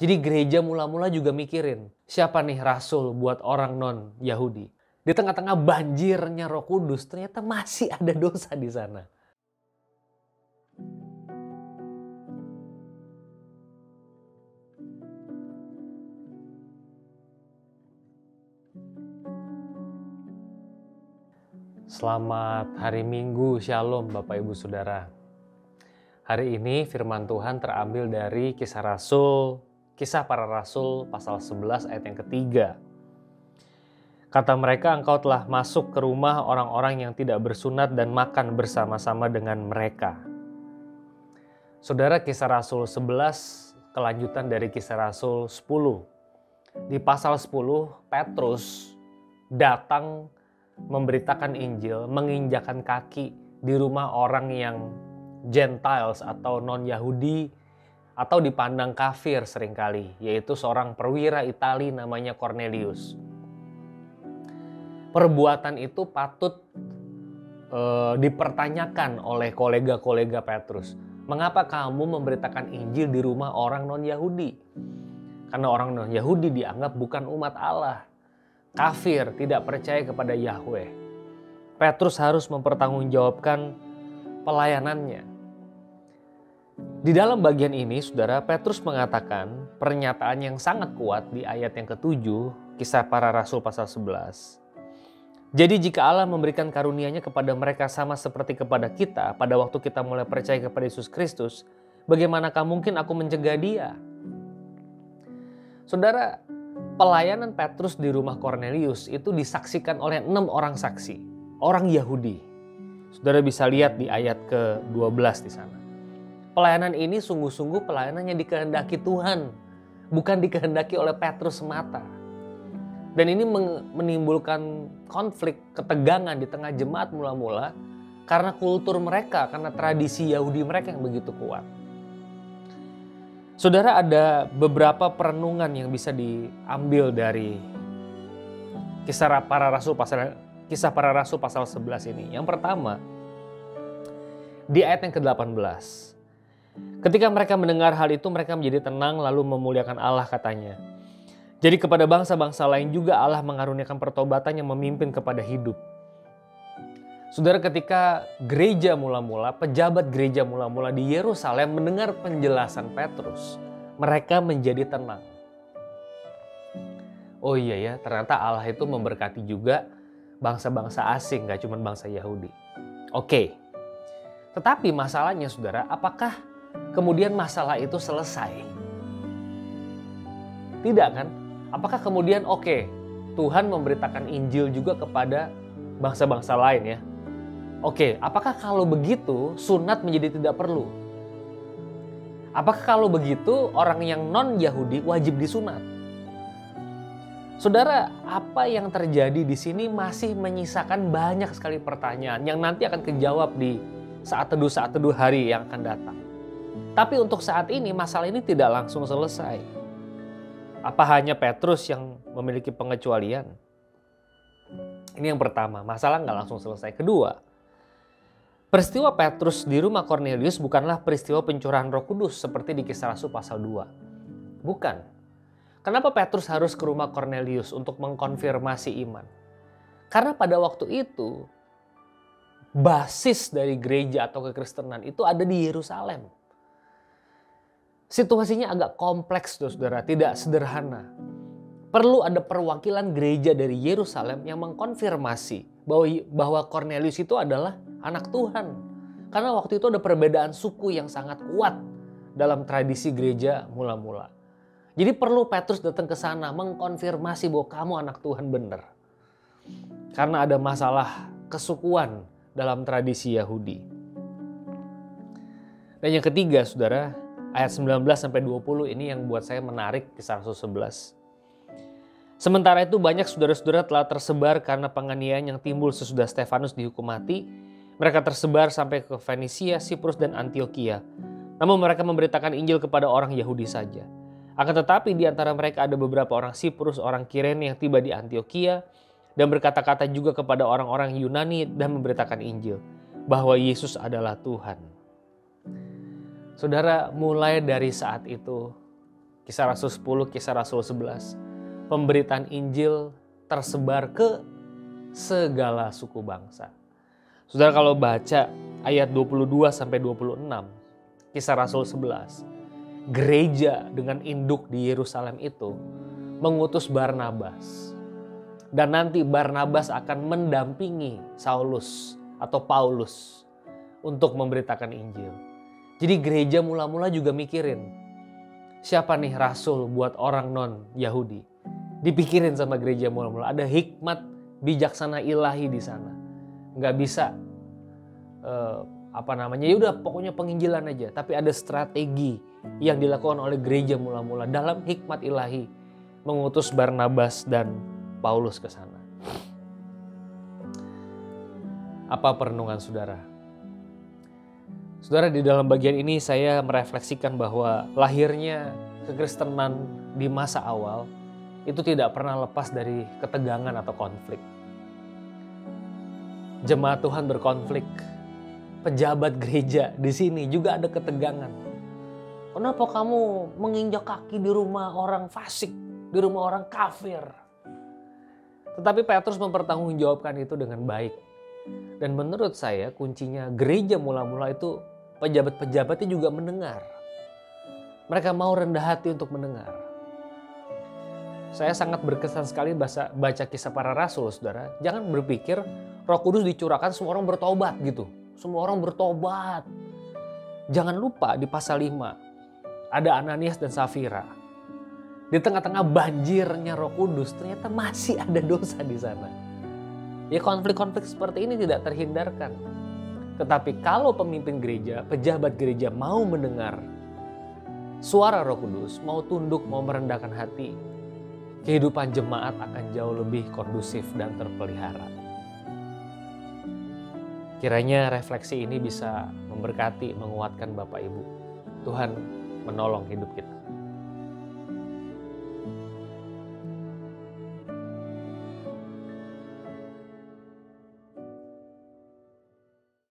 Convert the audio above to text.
Jadi gereja mula-mula juga mikirin, siapa nih rasul buat orang non-Yahudi. Di tengah-tengah banjirnya Roh Kudus, ternyata masih ada dosa di sana. Selamat hari Minggu, Shalom Bapak Ibu Saudara. Hari ini firman Tuhan terambil dari Kisah Para Rasul pasal 11 ayat yang ketiga. Kata mereka, engkau telah masuk ke rumah orang-orang yang tidak bersunat dan makan bersama-sama dengan mereka. Saudara, Kisah Rasul 11 kelanjutan dari Kisah Rasul 10. Di pasal 10, Petrus datang memberitakan Injil, menginjakan kaki di rumah orang yang Gentiles atau non-Yahudi atau dipandang kafir seringkali, yaitu seorang perwira Itali namanya Cornelius. Perbuatan itu patut dipertanyakan oleh kolega-kolega Petrus. Mengapa kamu memberitakan Injil di rumah orang non-Yahudi? Karena orang non-Yahudi dianggap bukan umat Allah. Kafir, tidak percaya kepada Yahweh. Petrus harus mempertanggungjawabkan pelayanannya. Di dalam bagian ini, saudara, Petrus mengatakan pernyataan yang sangat kuat di ayat yang ke-7, Kisah Para Rasul pasal 11. Jadi jika Allah memberikan karunia-Nya kepada mereka sama seperti kepada kita pada waktu kita mulai percaya kepada Yesus Kristus, bagaimanakah mungkin aku mencegah dia? Saudara, pelayanan Petrus di rumah Cornelius itu disaksikan oleh 6 orang saksi, orang Yahudi. Saudara bisa lihat di ayat ke-12 di sana. Pelayanan ini sungguh-sungguh pelayanan yang dikehendaki Tuhan, bukan dikehendaki oleh Petrus semata. Dan ini menimbulkan konflik, ketegangan di tengah jemaat mula-mula karena kultur mereka, karena tradisi Yahudi mereka yang begitu kuat. Saudara, ada beberapa perenungan yang bisa diambil dari Kisah Para Rasul pasal 11 ini. Yang pertama, di ayat yang ke-18. Ketika mereka mendengar hal itu, mereka menjadi tenang lalu memuliakan Allah, katanya. Jadi kepada bangsa-bangsa lain juga Allah mengaruniakan pertobatan yang memimpin kepada hidup. Saudara, ketika gereja mula-mula, pejabat gereja mula-mula di Yerusalem mendengar penjelasan Petrus, mereka menjadi tenang. Oh iya ya, ternyata Allah itu memberkati juga bangsa-bangsa asing, gak cuma bangsa Yahudi. Oke, tetapi masalahnya saudara, apakah kemudian masalah itu selesai? Tidak kan? Apakah kemudian Tuhan memberitakan Injil juga kepada bangsa-bangsa lain ya? Oke, apakah kalau begitu sunat menjadi tidak perlu? Apakah kalau begitu orang yang non-Yahudi wajib disunat? Saudara, apa yang terjadi di sini masih menyisakan banyak sekali pertanyaan yang nanti akan kejawab di saat teduh hari yang akan datang. Tapi untuk saat ini masalah ini tidak langsung selesai. Apa hanya Petrus yang memiliki pengecualian? Ini yang pertama, masalah nggak langsung selesai. Kedua, peristiwa Petrus di rumah Cornelius bukanlah peristiwa pencurahan Roh Kudus seperti di Kisah Rasul pasal 2. Bukan. Kenapa Petrus harus ke rumah Cornelius untuk mengkonfirmasi iman? Karena pada waktu itu, basis dari gereja atau kekristenan itu ada di Yerusalem. Situasinya agak kompleks, saudara, tidak sederhana. Perlu ada perwakilan gereja dari Yerusalem yang mengkonfirmasi bahwa Cornelius itu adalah anak Tuhan. Karena waktu itu ada perbedaan suku yang sangat kuat dalam tradisi gereja mula-mula. Jadi perlu Petrus datang ke sana mengkonfirmasi bahwa kamu anak Tuhan benar. Karena ada masalah kesukuan dalam tradisi Yahudi. Dan yang ketiga, saudara, ayat 19-20 ini yang buat saya menarik, Kisah Rasul 11. Sementara itu banyak saudara-saudara telah tersebar karena penganiayaan yang timbul sesudah Stefanus dihukum mati. Mereka tersebar sampai ke Fenisia, Siprus, dan Antioquia. Namun mereka memberitakan Injil kepada orang Yahudi saja. Akan tetapi di antara mereka ada beberapa orang Siprus, orang Kirene yang tiba di Antioquia dan berkata-kata juga kepada orang-orang Yunani dan memberitakan Injil bahwa Yesus adalah Tuhan. Saudara, mulai dari saat itu Kisah Rasul 10, Kisah Rasul 11. Pemberitaan Injil tersebar ke segala suku bangsa. Saudara kalau baca ayat 22 sampai 26, Kisah Rasul 11, gereja dengan induk di Yerusalem itu mengutus Barnabas. Dan nanti Barnabas akan mendampingi Saulus atau Paulus untuk memberitakan Injil. Jadi gereja mula-mula juga mikirin, siapa nih rasul buat orang non-Yahudi? Dipikirin sama gereja mula-mula. Ada hikmat bijaksana ilahi di sana. Nggak bisa ya udah pokoknya penginjilan aja. Tapi ada strategi yang dilakukan oleh gereja mula-mula dalam hikmat ilahi mengutus Barnabas dan Paulus ke sana. Apa perenungan saudara? Saudara, di dalam bagian ini saya merefleksikan bahwa lahirnya kekristenan di masa awal itu tidak pernah lepas dari ketegangan atau konflik. Jemaat Tuhan berkonflik, pejabat gereja di sini juga ada ketegangan. Kenapa kamu menginjak kaki di rumah orang fasik, di rumah orang kafir? Tetapi Petrus mempertanggungjawabkan itu dengan baik. Dan menurut saya kuncinya gereja mula-mula itu pejabat-pejabatnya juga mendengar. Mereka mau rendah hati untuk mendengar. Saya sangat berkesan sekali baca Kisah Para Rasul, saudara. Jangan berpikir Roh Kudus dicurahkan semua orang bertobat gitu. Semua orang bertobat. Jangan lupa di pasal 5 ada Ananias dan Safira. Di tengah-tengah banjirnya Roh Kudus ternyata masih ada dosa di sana. Ya konflik-konflik seperti ini tidak terhindarkan. Tetapi kalau pemimpin gereja, pejabat gereja mau mendengar suara Roh Kudus, mau tunduk, mau merendahkan hati, kehidupan jemaat akan jauh lebih kondusif dan terpelihara. Kiranya refleksi ini bisa memberkati, menguatkan Bapak Ibu. Tuhan menolong hidup kita.